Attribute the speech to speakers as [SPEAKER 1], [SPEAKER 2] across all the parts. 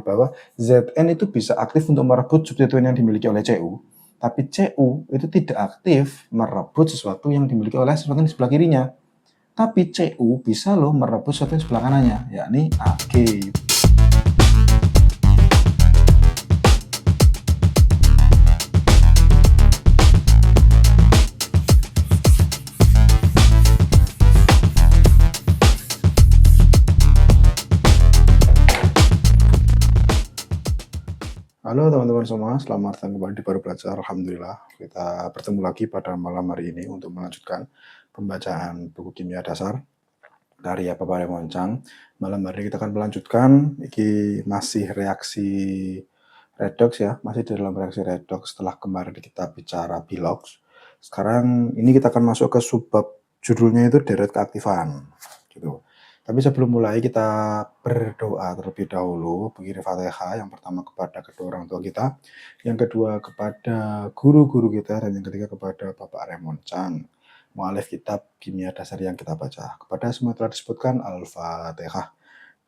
[SPEAKER 1] bahwa Zn itu bisa aktif untuk merebut substituen yang dimiliki oleh Cu, tapi Cu itu tidak aktif merebut sesuatu yang dimiliki oleh sesuatu yang di sebelah kirinya. Tapi Cu bisa loh merebut sesuatu yang sebelah kanannya, yakni Ag. Halo teman-teman semua, selamat datang kembali di Baru Belajar. Alhamdulillah, kita bertemu lagi pada malam hari ini untuk melanjutkan pembacaan buku kimia dasar karya Bapak Remon Chang. Malam hari ini kita akan melanjutkan, ini masih reaksi redox ya, masih di dalam reaksi redox setelah kemarin kita bicara bilox. Sekarang ini kita akan masuk ke subbab judulnya itu deret keaktifan, gitu. Tapi sebelum mulai kita berdoa terlebih dahulu, bagi Fatihah yang pertama kepada kedua orang tua kita, yang kedua kepada guru-guru kita, dan yang ketiga kepada Bapak Remon Chang, mu'alif kitab kimia dasar yang kita baca. Kepada semua telah disebutkan Al-Fatihah.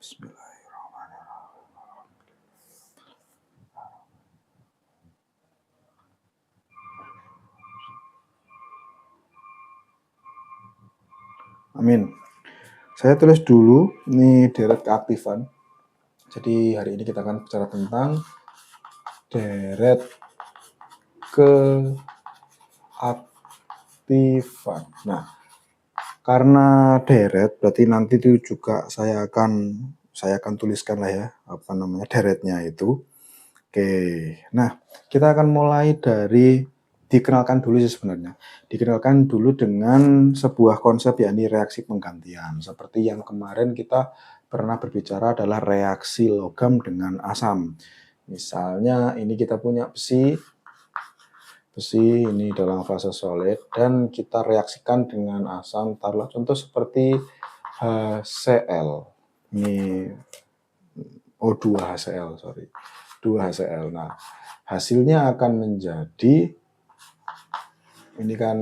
[SPEAKER 1] Bismillahirrahmanirrahim. Amin. Saya tulis dulu, ini deret keaktifan. Jadi hari ini kita akan bicara tentang deret keaktifan. Nah, karena deret berarti nanti itu juga saya akan tuliskan lah ya, deretnya itu. Oke. Nah, kita akan mulai dari dikenalkan dulu sih sebenarnya. Dikenalkan dulu dengan sebuah konsep yakni reaksi penggantian. Seperti yang kemarin kita pernah berbicara adalah reaksi logam dengan asam. Misalnya ini kita punya besi ini dalam fase solid dan kita reaksikan dengan asam. Taruhlah contoh seperti HCl. Ini O2HCl, 2HCl. Nah, hasilnya akan menjadi ini kan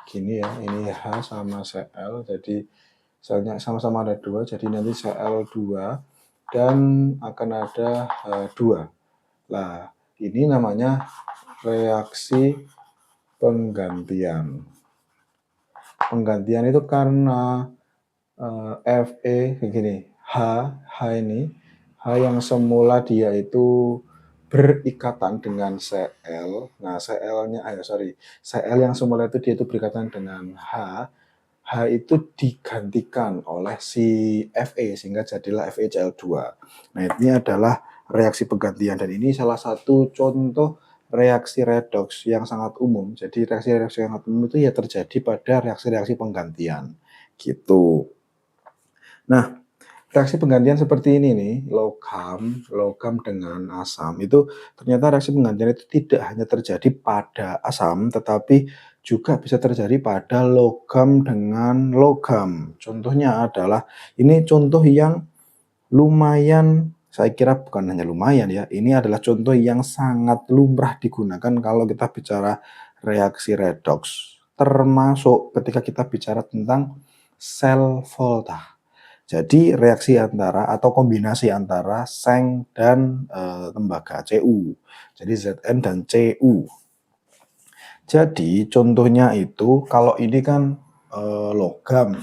[SPEAKER 1] gini ya, ini H sama Cl, jadi selnya sama-sama ada 2, jadi nanti Cl2 dan akan ada H2. Nah, ini namanya reaksi penggantian. Penggantian itu karena Fe begini, H ini, H yang semula dia itu berikatan dengan Cl. Nah, Cl yang semula itu dia itu berikatan dengan H. H itu digantikan oleh si Fe sehingga jadilah FeCl2. Nah, ini adalah reaksi penggantian dan ini salah satu contoh reaksi redox yang sangat umum. Jadi reaksi-reaksi yang sangat umum itu ya terjadi pada reaksi-reaksi penggantian. Gitu. Nah, reaksi penggantian seperti ini nih, logam dengan asam, itu ternyata reaksi penggantian itu tidak hanya terjadi pada asam, tetapi juga bisa terjadi pada logam dengan logam. Contohnya adalah, ini contoh yang lumayan, saya kira bukan hanya lumayan ya, ini adalah contoh yang sangat lumrah digunakan kalau kita bicara reaksi redox, termasuk ketika kita bicara tentang sel volta. Jadi reaksi antara atau kombinasi antara seng dan tembaga Cu. Jadi Zn dan Cu. Jadi contohnya itu kalau ini kan logam,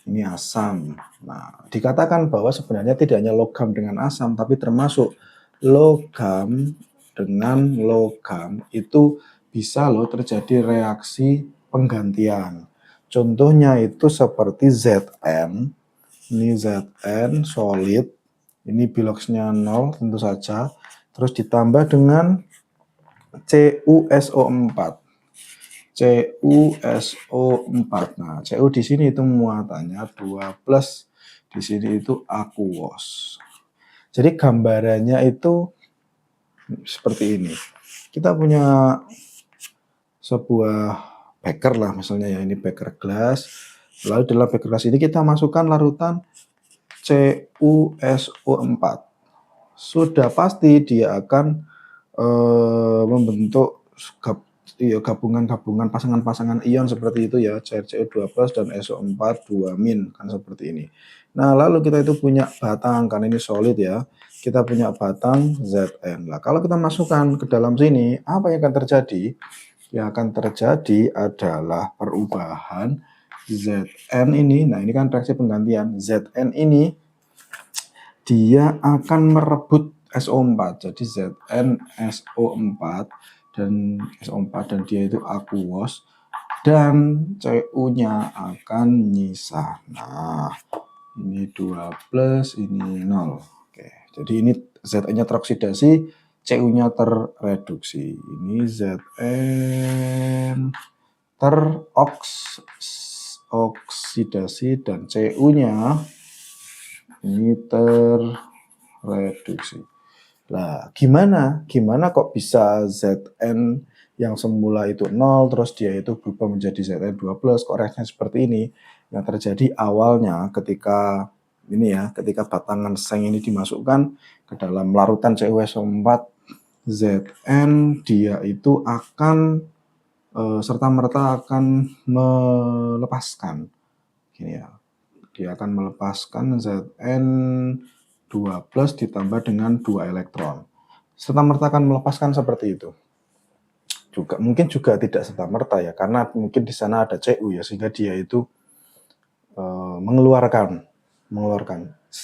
[SPEAKER 1] ini asam. Nah, dikatakan bahwa sebenarnya tidak hanya logam dengan asam, tapi termasuk logam dengan logam itu bisa loh terjadi reaksi penggantian. Contohnya itu seperti Zn, ini Zn solid, ini biloxnya 0 tentu saja, terus ditambah dengan CuSO4. CuSO4. Nah, Cu di sini itu muatannya 2+, di sini itu aquos. Jadi gambarannya itu seperti ini. Kita punya sebuah beker lah misalnya ya, ini beker gelas. Lalu dalam beker gelas ini kita masukkan larutan CuSO4. Sudah pasti dia akan membentuk iya, gabungan-gabungan pasangan-pasangan ion seperti itu ya, CrCl2+ dan SO4 2- kan seperti ini. Nah, lalu kita itu punya batang, karena ini solid ya. Kita punya batang Zn. Nah, kalau kita masukkan ke dalam sini, apa yang akan terjadi? Yang akan terjadi adalah perubahan Zn ini. Nah, ini kan reaksi penggantian. Zn ini dia akan merebut SO4. Jadi Zn SO4 dan SO4 dan dia itu aqueous dan Cu-nya akan nyisa. Nah, ini 2+, ini 0. Oke, jadi ini Zn-nya teroksidasi, Cu-nya terreduksi. Ini Zn teroksidasi dan Cu-nya ini terreduksi. Nah, gimana kok bisa Zn yang semula itu 0 terus dia itu berubah menjadi Zn2+, kok reaksinya seperti ini? Yang terjadi awalnya ketika ketika batangan seng ini dimasukkan ke dalam larutan CuSO4, Zn dia itu akan serta-merta akan melepaskan gini ya. Dia akan melepaskan Zn2+ ditambah dengan 2 elektron. Serta-merta akan melepaskan seperti itu. Mungkin juga tidak serta-merta ya, karena mungkin di sana ada Cu ya, sehingga dia itu mengeluarkan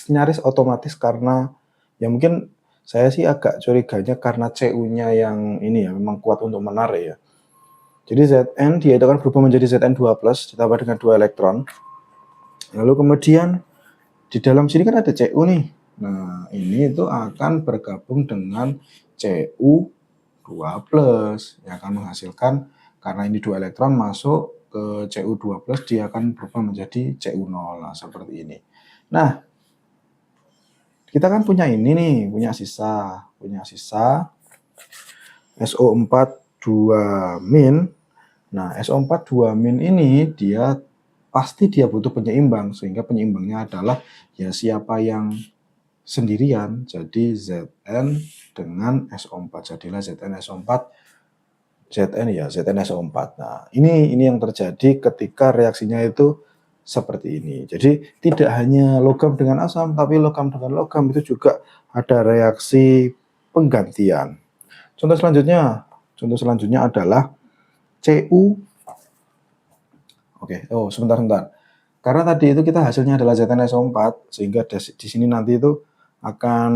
[SPEAKER 1] nyaris otomatis, karena ya mungkin saya sih agak curiganya karena Cu-nya yang ini ya memang kuat untuk menarik ya. Jadi Zn dia itu akan berubah menjadi Zn2+ ditambah dengan 2 elektron. Lalu kemudian di dalam sini kan ada Cu nih. Nah, ini itu akan bergabung dengan Cu2+, yang akan menghasilkan, karena ini 2 elektron masuk ke Cu2+, dia akan berubah menjadi Cu0. Nah, seperti ini. Nah, kita kan punya ini nih, punya sisa SO4 2-. Nah, SO4 2- ini dia pasti dia butuh penyeimbang, sehingga penyeimbangnya adalah ya siapa yang sendirian, jadi Zn dengan SO4, jadilah Zn SO4, Zn SO4. Nah, ini yang terjadi ketika reaksinya itu seperti ini. Jadi tidak hanya logam dengan asam, tapi logam dengan logam itu juga ada reaksi penggantian. Contoh selanjutnya adalah Cu. Oke, sebentar. Karena tadi itu kita hasilnya adalah ZnSO4, sehingga di sini nanti itu akan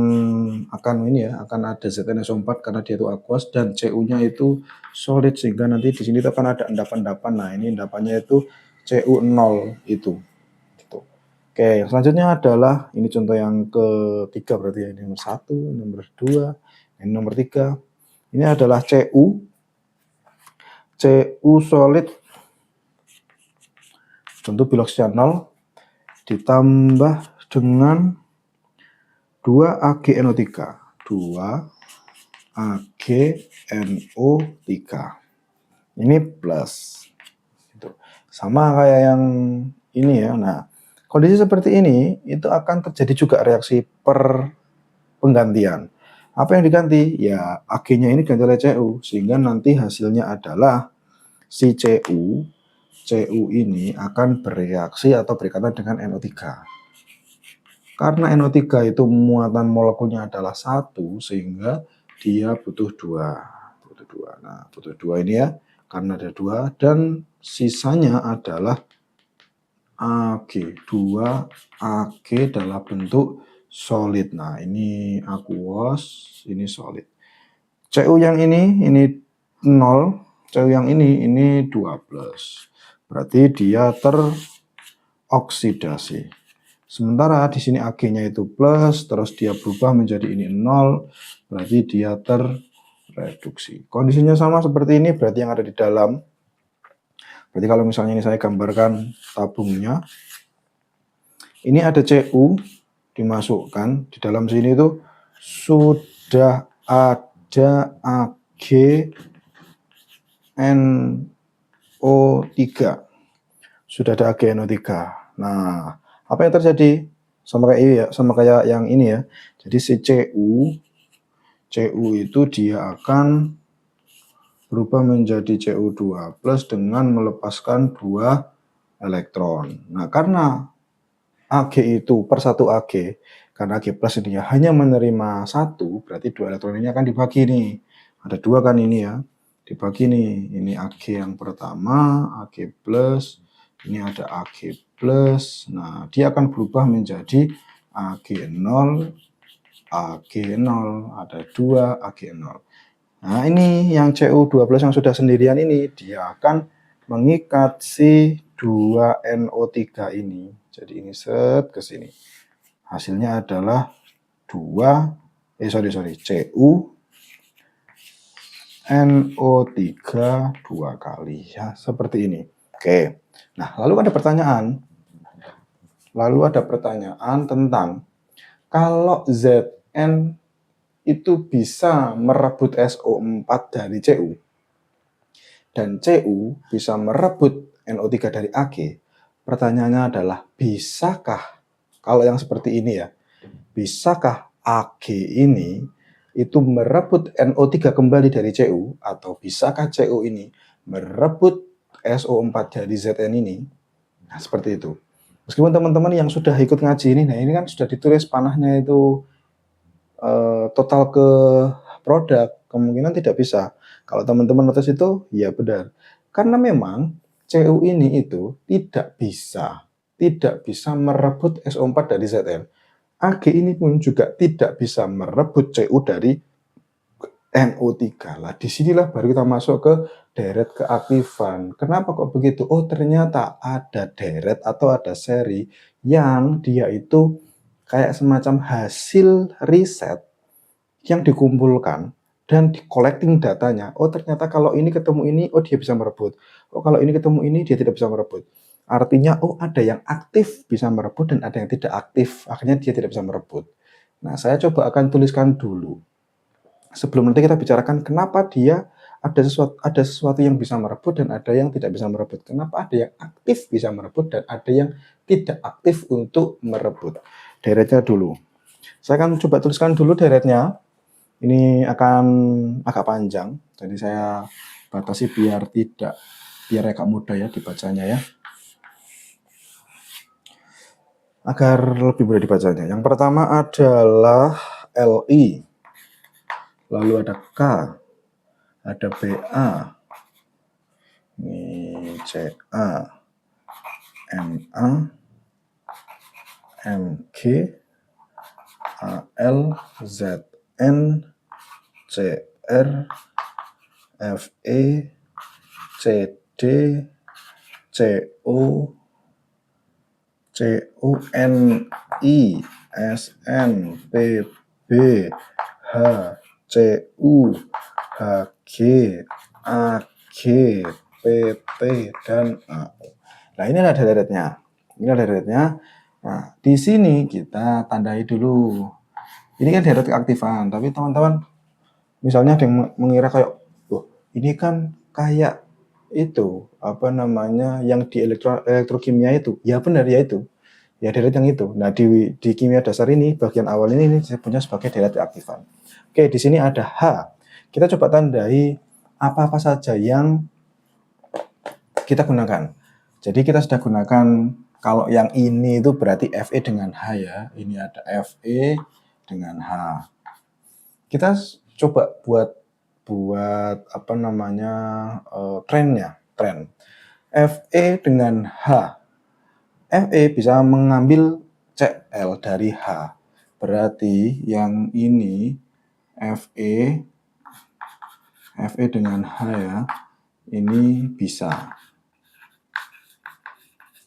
[SPEAKER 1] ada ZnSO4 karena dia itu aqueous dan Cu-nya itu solid, sehingga nanti di sini itu akan ada endapan-endapan. Nah, ini endapannya itu Cu0 itu. Gitu. Oke, yang selanjutnya adalah ini contoh yang ketiga berarti ya, ini nomor 1, nomor 2, ini nomor 3. Ini adalah Cu solid, contoh biloxia 0 ditambah dengan 2AgNO3. 2AgNO3. Ini plus. Gitu. Sama kayak yang ini ya. Nah, kondisi seperti ini itu akan terjadi juga reaksi penggantian. Apa yang diganti? Ya, Ag-nya ini ganti oleh Cu, sehingga nanti hasilnya adalah si Cu ini akan bereaksi atau berikatan dengan NO3. Karena NO3 itu muatan molekulnya adalah 1, sehingga dia butuh 2. Nah, butuh 2 ini ya, karena ada 2, dan sisanya adalah Ag. 2Ag dalam bentuk solid. Nah, ini aqueous, ini solid. Cu yang ini 0, Cu yang ini 2+. Berarti dia teroksidasi. Sementara di sini Ag-nya itu plus, terus dia berubah menjadi ini 0, berarti dia terreduksi. Kondisinya sama seperti ini, berarti yang ada di dalam. Berarti kalau misalnya ini saya gambarkan tabungnya, ini ada Cu dimasukkan, di dalam sini itu sudah ada AgNO3. Sudah ada AgNO3. Nah, apa yang terjadi? Sama kayak yang ini ya. Jadi si Cu itu dia akan berubah menjadi Cu2 plus dengan melepaskan 2 elektron. Nah, karena Ag itu per 1 Ag, karena Ag plus ini ya hanya menerima 1, berarti 2 elektron ini akan dibagi nih. Ada 2 kan ini ya, dibagi nih. Ini Ag yang pertama, Ag plus, ini ada Ag plus. Nah, dia akan berubah menjadi Ag0, Ag0, ada 2 Ag0. Nah, ini yang Cu2 plus yang sudah sendirian ini, dia akan mengikat si 2NO3 ini. Jadi ini set ke sini. Hasilnya adalah Cu NO3 2 kali ya, seperti ini. Oke. Nah, lalu ada pertanyaan tentang kalau Zn itu bisa merebut SO4 dari Cu dan Cu bisa merebut NO3 dari Ag, pertanyaannya adalah bisakah, kalau yang seperti ini ya, bisakah Ag ini itu merebut NO3 kembali dari Cu, atau bisakah Cu ini merebut SO4 dari Zn ini? Nah, seperti itu. Meskipun teman-teman yang sudah ikut ngaji ini, nah ini kan sudah ditulis panahnya itu total ke produk, kemungkinan tidak bisa. Kalau teman-teman notice itu, ya benar. Karena memang Cu ini itu tidak bisa merebut SO4 dari Zn. Ag ini pun juga tidak bisa merebut Cu dari NO3 lah. Disinilah baru kita masuk ke deret keaktifan. Kenapa kok begitu? Oh, ternyata ada deret atau ada seri yang dia itu kayak semacam hasil riset yang dikumpulkan dan di collecting datanya. Oh, ternyata kalau ini ketemu ini, oh dia bisa merebut. Oh, kalau ini ketemu ini, dia tidak bisa merebut. Artinya, oh ada yang aktif bisa merebut dan ada yang tidak aktif. Akhirnya dia tidak bisa merebut. Nah, saya coba akan tuliskan dulu. Sebelum nanti kita bicarakan kenapa dia ada sesuatu yang bisa merebut dan ada yang tidak bisa merebut. Kenapa ada yang aktif bisa merebut dan ada yang tidak aktif untuk merebut. Deretnya dulu. Saya akan coba tuliskan dulu deretnya. Ini akan agak panjang, jadi saya batasi biar agak mudah ya dibacanya ya. Agar lebih mudah dibacanya. Yang pertama adalah Li, lalu ada K, ada Ba, ini Ca, Ma, Mg, Al, Zn, Cr, Fe, Cd, Co, CuNi, Sn, Pb, H, Cu, Hg, Ag, Pt, dan AO. Nah, ini ada deretnya. Nah, di sini kita tandai dulu. Ini kan deret keaktifan, tapi teman-teman misalnya ada yang mengira kayak, oh ini kan kayak itu apa namanya yang di elektrokimia itu. Ya benar ya itu. Ya deret yang itu. Nah, di kimia dasar ini bagian awal ini disebutnya sebagai deret keaktifan. Oke, di sini ada H. Kita coba tandai apa-apa saja yang kita gunakan. Jadi kita sudah gunakan, kalau yang ini itu berarti Fe dengan H ya. Ini ada Fe dengan H. Kita coba buat apa namanya tren. Fe dengan H. Fe bisa mengambil Cl dari H. Berarti yang ini Fe dengan H ya. Ini bisa.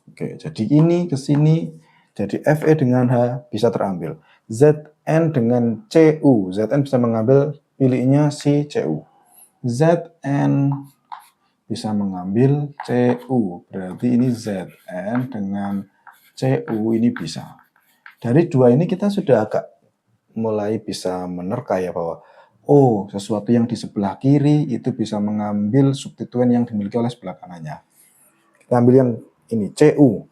[SPEAKER 1] Oke, jadi ini ke sini, jadi Fe dengan H bisa terambil. Zn dengan Cu, Zn bisa mengambil pilihnya si Cu. Zn bisa mengambil Cu, berarti ini Zn dengan Cu ini bisa. Dari dua ini kita sudah agak mulai bisa menerka ya bahwa oh, sesuatu yang di sebelah kiri itu bisa mengambil substituen yang dimiliki oleh sebelah kanannya. Kita ambil yang ini Cu.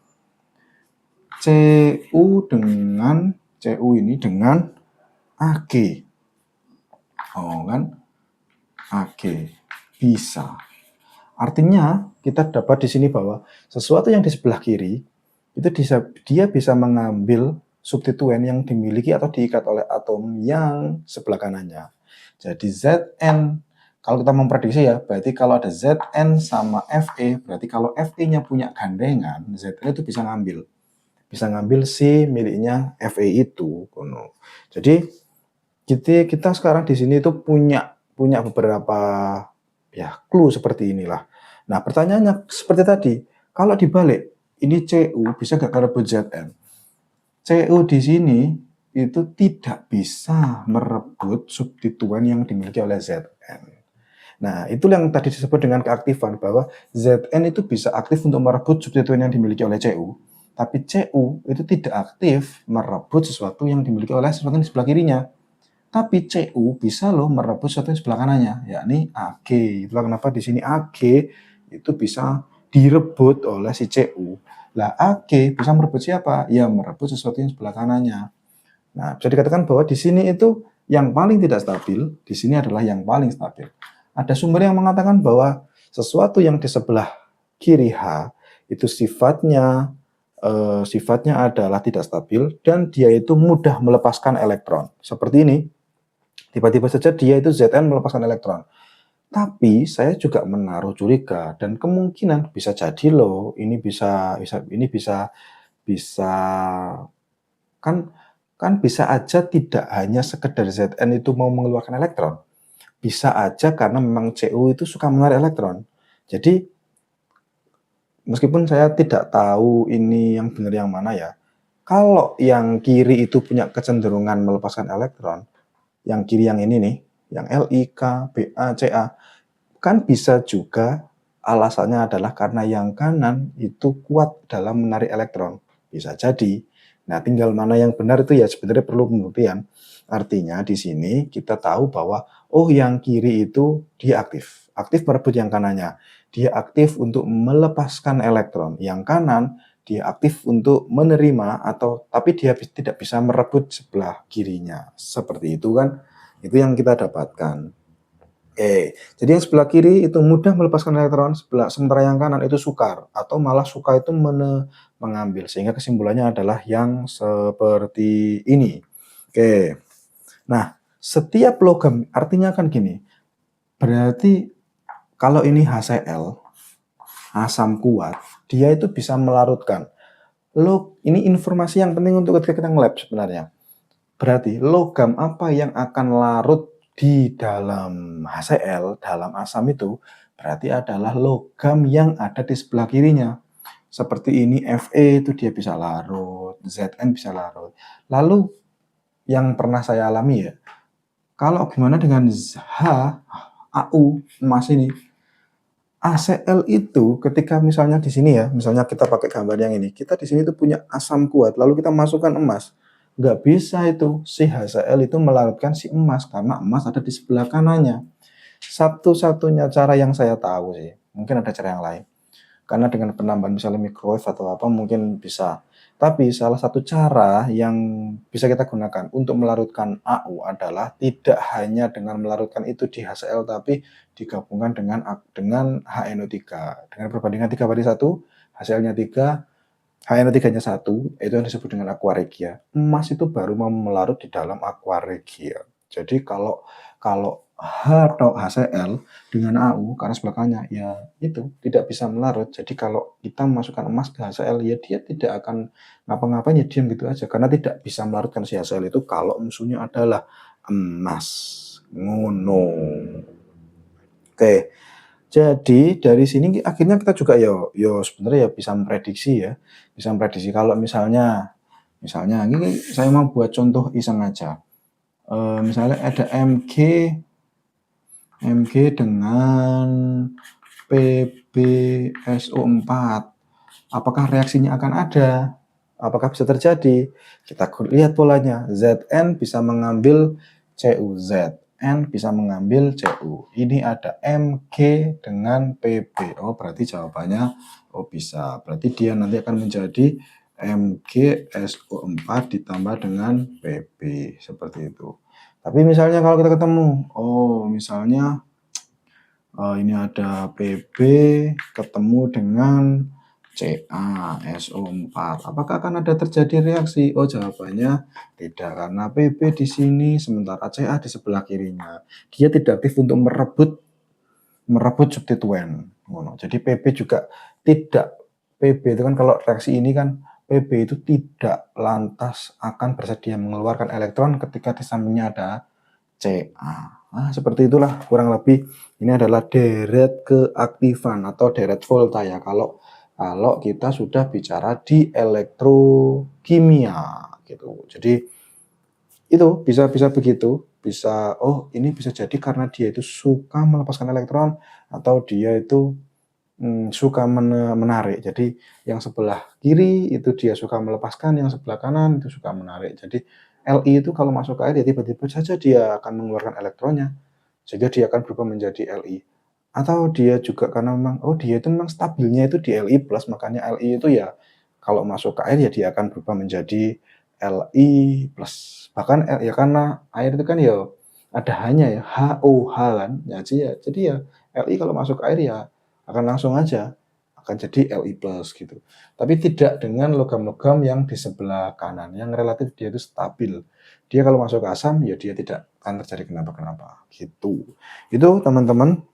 [SPEAKER 1] Cu ini dengan Ag. Oh kan? Ag. bisa. Artinya kita dapat di sini bahwa sesuatu yang di sebelah kiri itu dia bisa mengambil substituen yang dimiliki atau diikat oleh atom yang sebelah kanannya. Jadi Zn, kalau kita memprediksi ya, berarti kalau ada Zn sama Fe, berarti kalau Fe-nya punya gandengan, Zn itu bisa ngambil si miliknya Fe itu. Jadi kita sekarang di sini itu punya beberapa ya clue seperti inilah. Nah, pertanyaannya seperti tadi, kalau dibalik, ini Cu bisa nggak merebut Zn? Cu di sini itu tidak bisa merebut substituen yang dimiliki oleh Zn. Nah, itu yang tadi disebut dengan keaktifan, bahwa Zn itu bisa aktif untuk merebut substituen yang dimiliki oleh Cu, tapi Cu itu tidak aktif merebut sesuatu yang dimiliki oleh sesuatu yang di sebelah kirinya. Tapi Cu bisa loh merebut sesuatu yang sebelah kanannya, yakni Ag. Itulah kenapa di sini Ag itu bisa direbut oleh si Cu. Lah Ag bisa merebut siapa? Ya merebut sesuatu yang sebelah kanannya. Nah, bisa dikatakan bahwa di sini itu yang paling tidak stabil, di sini adalah yang paling stabil. Ada sumber yang mengatakan bahwa sesuatu yang di sebelah kiri H itu sifatnya adalah tidak stabil dan dia itu mudah melepaskan elektron. Seperti ini. Tiba-tiba saja dia itu Zn melepaskan elektron. Tapi saya juga menaruh curiga dan kemungkinan bisa jadi loh ini bisa kan bisa aja tidak hanya sekedar Zn itu mau mengeluarkan elektron. Bisa aja karena memang Cu itu suka menarik elektron. Jadi meskipun saya tidak tahu ini yang benar yang mana ya. Kalau yang kiri itu punya kecenderungan melepaskan elektron, yang kiri yang ini nih, yang Li, K, Ba, Ca, kan bisa juga alasannya adalah karena yang kanan itu kuat dalam menarik elektron. Bisa jadi. Nah, tinggal mana yang benar itu ya sebenarnya perlu pembuktian. Artinya di sini kita tahu bahwa oh yang kiri itu dia aktif. Aktif merebut yang kanannya. Dia aktif untuk melepaskan elektron. Yang kanan dia aktif untuk menerima tapi dia tidak bisa merebut sebelah kirinya. Seperti itu kan. Itu yang kita dapatkan. Jadi yang sebelah kiri itu mudah melepaskan elektron, sementara yang kanan itu sukar atau malah suka itu mengambil. Sehingga kesimpulannya adalah yang seperti ini. Nah, setiap logam artinya kan gini. Berarti kalau ini HCl, asam kuat, dia itu bisa melarutkan. Ini informasi yang penting untuk ketika kita nge-lab sebenarnya. Berarti logam apa yang akan larut di dalam HCl, dalam asam itu, berarti adalah logam yang ada di sebelah kirinya. Seperti ini Fe itu dia bisa larut, Zn bisa larut. Lalu yang pernah saya alami ya, kalau gimana dengan Au, emas ini, ACl itu ketika misalnya di sini ya, misalnya kita pakai gambar yang ini, kita di sini tuh punya asam kuat, lalu kita masukkan emas. Nggak bisa itu, si HCl itu melarutkan si emas, karena emas ada di sebelah kanannya. Satu-satunya cara yang saya tahu sih, mungkin ada cara yang lain. Karena dengan penambahan misalnya microwave atau apa mungkin bisa. Tapi salah satu cara yang bisa kita gunakan untuk melarutkan Au adalah tidak hanya dengan melarutkan itu di HCl, tapi digabungkan dengan HNO3. Dengan perbandingan 3:1, HCl-nya 3, HNO3-nya 1, itu yang disebut dengan aqua regia. Emas itu baru mau melarut di dalam aqua regia. Jadi kalau H atau HCl dengan Au karena sebelah kanannya ya itu tidak bisa melarut. Jadi kalau kita masukkan emas ke HCl ya dia tidak akan ngapa-ngapain, ya diam gitu aja karena tidak bisa melarutkan si HCl itu kalau musuhnya adalah emas. Ngono. Oke. Jadi dari sini akhirnya kita juga sebenarnya ya bisa memprediksi ya. Bisa memprediksi kalau misalnya ini saya mau buat contoh iseng aja. Misalnya ada Mg dengan PbSO4. Apakah reaksinya akan ada? Apakah bisa terjadi? Kita lihat polanya. Zn bisa mengambil Cu. Zn bisa mengambil Cu. Ini ada Mg dengan Pb. Oh, berarti jawabannya bisa. Berarti dia nanti akan menjadi MgSO4 ditambah dengan Pb. Seperti itu. Tapi misalnya kalau kita ketemu, misalnya Ini ada PB ketemu dengan CaSO4. Apakah akan ada terjadi reaksi? Oh, jawabannya tidak, karena PB di sini sementara Ca di sebelah kirinya. Dia tidak aktif untuk merebut substituen. Jadi PB juga tidak, PB itu kan kalau reaksi ini kan PB itu tidak lantas akan bersedia mengeluarkan elektron ketika di sampingnya ada Ca. Nah, seperti itulah kurang lebih. Ini adalah deret keaktifan atau deret volta ya. Kalau kita sudah bicara di elektrokimia gitu. Jadi itu bisa begitu. Bisa, oh ini bisa jadi karena dia itu suka melepaskan elektron atau dia itu suka menarik. Jadi yang sebelah kiri itu dia suka melepaskan, yang sebelah kanan itu suka menarik. Jadi Li itu kalau masuk ke air ya tiba-tiba saja dia akan mengeluarkan elektronnya, sehingga dia akan berubah menjadi Li. Atau dia juga karena memang, oh dia itu memang stabilnya itu di Li+, makanya Li itu ya kalau masuk ke air ya dia akan berubah menjadi Li+. Bahkan ya karena air itu kan ya ada hanya ya, HOH kan. Jadi ya Li kalau masuk ke air ya akan langsung aja akan jadi Li+ gitu. Tapi tidak dengan logam-logam yang di sebelah kanan, yang relatif dia itu stabil. Dia kalau masuk ke asam, ya dia tidak akan terjadi kenapa-kenapa gitu. Itu teman-teman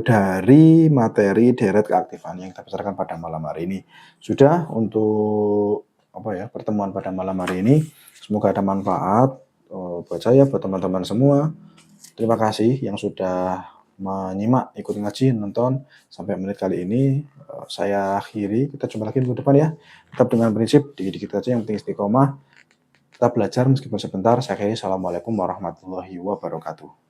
[SPEAKER 1] dari materi deret keaktifan yang kita bicarakan pada malam hari ini. Sudah untuk pertemuan pada malam hari ini. Semoga ada manfaat buat saya, buat teman-teman semua. Terima kasih yang sudah menyimak, ikut ngaji, nonton sampai menit kali ini. Saya akhiri, kita jumpa lagi minggu depan ya. Tetap dengan prinsip dikit-dikit aja, yang penting istiqomah. Tetap belajar meskipun sebentar. Saya akhiri, assalamualaikum warahmatullahi wabarakatuh.